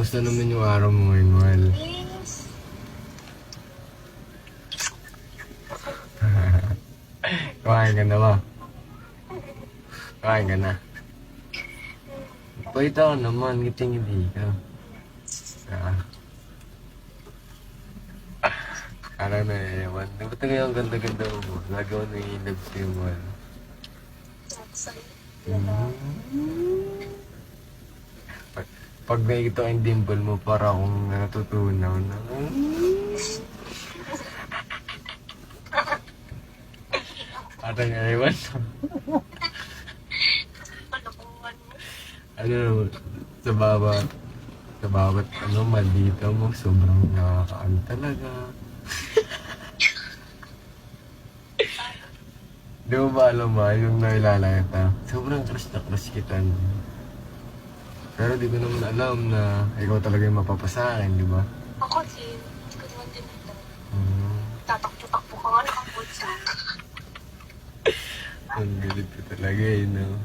Kamusta naman yung araw mo ngayon, Mal? Kumain ka na ba? Kumain ka na? Paita ka naman, ngiting-ngiti ka. Parang na-ewan. Ba't nga ang ganda-ganda mo? Nagawa na yung love sa'yo, Mal. Pag nakikita ko yung dimple mo, para akong natutunaw na. Parang ewan. Ano, sa bawat ano, maldita mo, sobrang nakakaano talaga. Di mo ba alam ma, yung nailala kita, sobrang crush na crush kita. Pero di ko naman alam na ikaw talaga yung mapapasa akin, di ba? Ako din. Hindi ko naman din ito. Hmm, Tatakbo-takbo ka nga nakapod sa ang galit ko talaga eh, no?